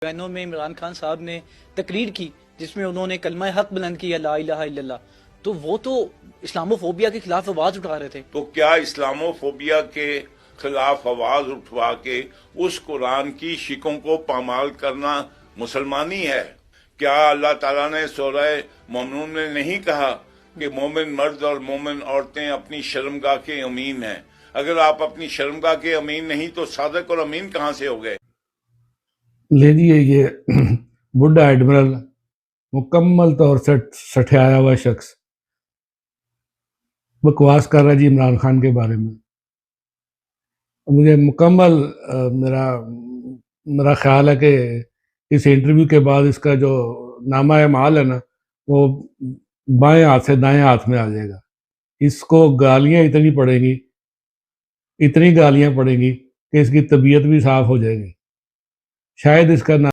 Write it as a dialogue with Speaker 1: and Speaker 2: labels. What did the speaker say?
Speaker 1: بینوں میں عمران خان صاحب نے تقریر کی جس میں انہوں نے کلمہ حق بلند کیا لا الہ الا اللہ، تو وہ تو اسلامو فوبیا کے خلاف آواز اٹھا رہے تھے.
Speaker 2: تو کیا اسلامو فوبیا کے خلاف آواز اٹھوا کے اس قرآن کی شکوں کو پامال کرنا مسلمانی ہے؟ کیا اللہ تعالیٰ نے سورہ مومنون میں نہیں کہا کہ مومن مرد اور مومن عورتیں اپنی شرمگاہ کے امین ہیں؟ اگر آپ اپنی شرمگاہ کے امین نہیں تو صادق اور امین کہاں سے ہو گئے؟
Speaker 3: لیجیے یہ بڈھا ایڈمرل مکمل طور سے سٹھایا ہوا شخص بکواس کر رہا جی عمران خان کے بارے میں. مجھے مکمل میرا خیال ہے کہ اس انٹرویو کے بعد اس کا جو نامہ اعمال ہے نا وہ بائیں ہاتھ سے دائیں ہاتھ میں آ جائے گا. اس کو گالیاں اتنی گالیاں پڑیں گی کہ اس کی طبیعت بھی صاف ہو جائے گی. شاید اس کا